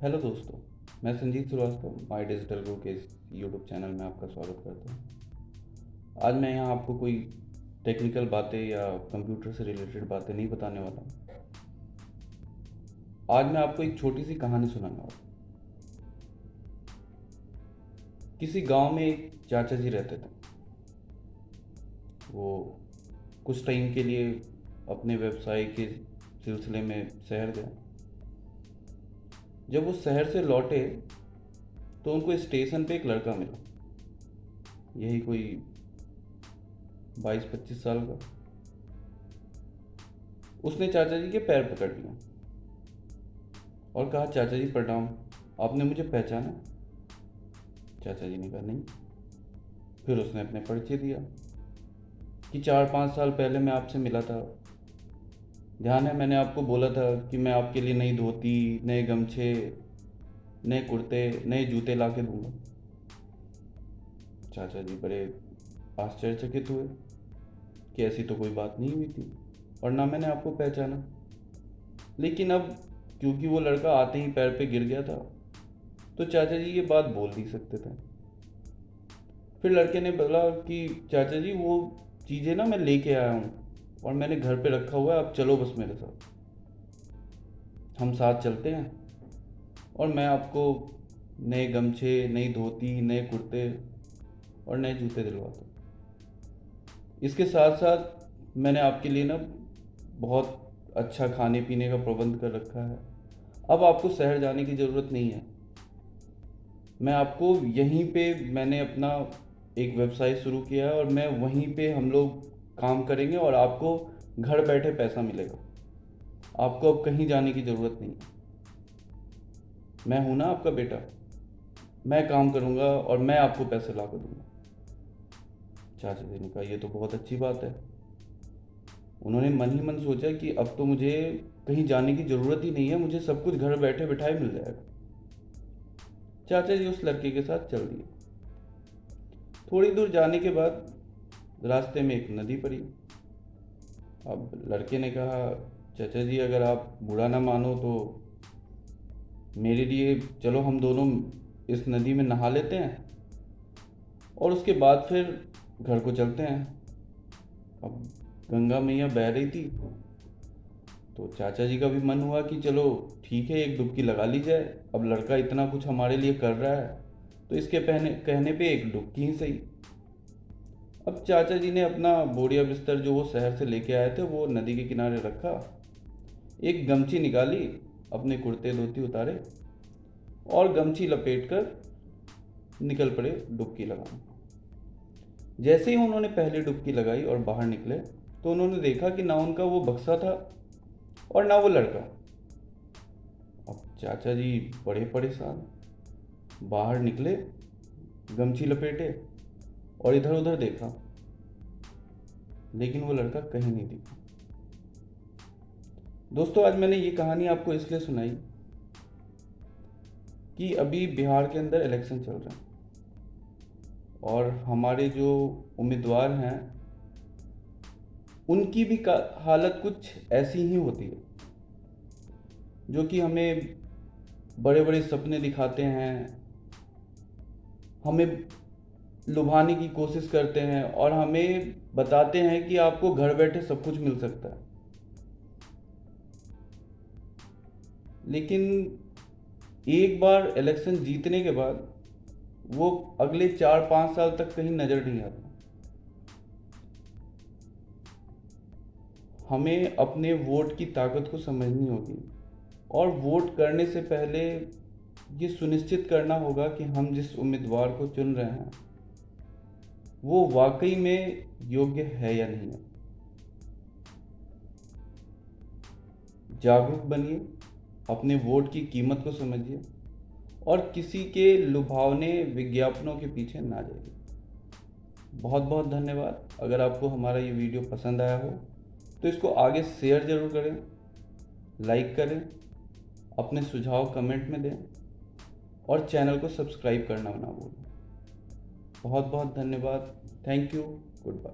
Hello दोस्तों, मैं Sanjeet Srivastava my digital गुरु के इस यूट्यूब चैनल में आपका स्वागत करता हूँ। आज मैं यहाँ आपको कोई टेक्निकल बातें या कंप्यूटर से रिलेटेड बातें नहीं बताने वाला हूँ। आज मैं आपको एक छोटी सी कहानी सुनाने वाला हूँ। किसी गांव में एक चाचा जी रहते थे। वो कुछ टाइम के लिए अपने व्यवसाय के सिलसिले में शहर गए। जब वो शहर से लौटे तो उनको स्टेशन पे एक लड़का मिला, यही कोई 22-25 साल का। उसने चाचा जी के पैर पकड़ लिया और कहा, चाचा जी प्रणाम, आपने मुझे पहचाना? चाचा जी ने कहा, नहीं। फिर उसने अपने परिचय दिया कि 4-5 साल पहले मैं आपसे मिला था। ध्यान है, मैंने आपको बोला था कि मैं आपके लिए नई धोती, नए गमछे, नए कुर्ते, नए जूते ला के दूंगा। चाचा जी बड़े आश्चर्यचकित हुए कि ऐसी तो कोई बात नहीं हुई थी और ना मैंने आपको पहचाना। लेकिन अब क्योंकि वो लड़का आते ही पैर पे गिर गया था तो चाचा जी ये बात बोल नहीं सकते थे। फिर लड़के ने बोला कि चाचा जी वो चीज़ें ना मैं लेके आया हूँ और मैंने घर पे रखा हुआ है, आप चलो बस मेरे साथ, हम साथ चलते हैं और मैं आपको नए गमछे, नई धोती, नए कुर्ते और नए जूते दिलवाता हूँ। इसके साथ साथ मैंने आपके लिए ना बहुत अच्छा खाने पीने का प्रबंध कर रखा है। अब आपको शहर जाने की ज़रूरत नहीं है। मैं आपको यहीं पे मैंने अपना एक वेबसाइट शुरू किया है और मैं वहीं पे हम लोग काम करेंगे और आपको घर बैठे पैसा मिलेगा। आपको अब कहीं जाने की ज़रूरत नहीं है। मैं हूं ना आपका बेटा, मैं काम करूंगा और मैं आपको पैसे ला कर दूंगा। चाचा जी ने कहा, ये तो बहुत अच्छी बात है। उन्होंने मन ही मन सोचा कि अब तो मुझे कहीं जाने की ज़रूरत ही नहीं है, मुझे सब कुछ घर बैठे बिठाए मिल जाएगा। चाचा जी उस लड़के के साथ चल दिए। थोड़ी दूर जाने के बाद रास्ते में एक नदी पड़ी। अब लड़के ने कहा, चाचा जी अगर आप बुरा ना मानो तो मेरे लिए चलो हम दोनों इस नदी में नहा लेते हैं और उसके बाद फिर घर को चलते हैं। अब गंगा मैया बह रही थी तो चाचा जी का भी मन हुआ कि चलो ठीक है, एक डुबकी लगा ली जाए। अब लड़का इतना कुछ हमारे लिए कर रहा है तो इसके कहने पे एक डुबकी ही सही। अब चाचा जी ने अपना बोरिया बिस्तर जो वो शहर से लेके आए थे वो नदी के किनारे रखा, एक गमछी निकाली, अपने कुर्ते धोती उतारे और गमछी लपेट कर निकल पड़े डुबकी लगाने। जैसे ही उन्होंने पहली डुबकी लगाई और बाहर निकले तो उन्होंने देखा कि ना उनका वो बक्सा था और ना वो लड़का। अब चाचा जी बड़े परेशान, बाहर निकले, गमछी लपेटे और इधर उधर देखा, लेकिन वो लड़का कहीं नहीं दिखा। दोस्तों, आज मैंने ये कहानी आपको इसलिए सुनाई कि अभी बिहार के अंदर इलेक्शन चल रहे हैं और हमारे जो उम्मीदवार हैं उनकी भी हालत कुछ ऐसी ही होती है, जो कि हमें बड़े बड़े सपने दिखाते हैं, हमें लुभाने की कोशिश करते हैं और हमें बताते हैं कि आपको घर बैठे सब कुछ मिल सकता है। लेकिन एक बार इलेक्शन जीतने के बाद वो अगले 4-5 साल तक कहीं नज़र नहीं आता। हमें अपने वोट की ताकत को समझनी होगी और वोट करने से पहले ये सुनिश्चित करना होगा कि हम जिस उम्मीदवार को चुन रहे हैं वो वाकई में योग्य है या नहीं है। जागरूक बनिए, अपने वोट की कीमत को समझिए और किसी के लुभावने विज्ञापनों के पीछे ना जाइए। बहुत बहुत धन्यवाद। अगर आपको हमारा ये वीडियो पसंद आया हो तो इसको आगे शेयर ज़रूर करें, लाइक करें, अपने सुझाव कमेंट में दें और चैनल को सब्सक्राइब करना ना भूलें। बहुत बहुत धन्यवाद। Thank you. Good bye.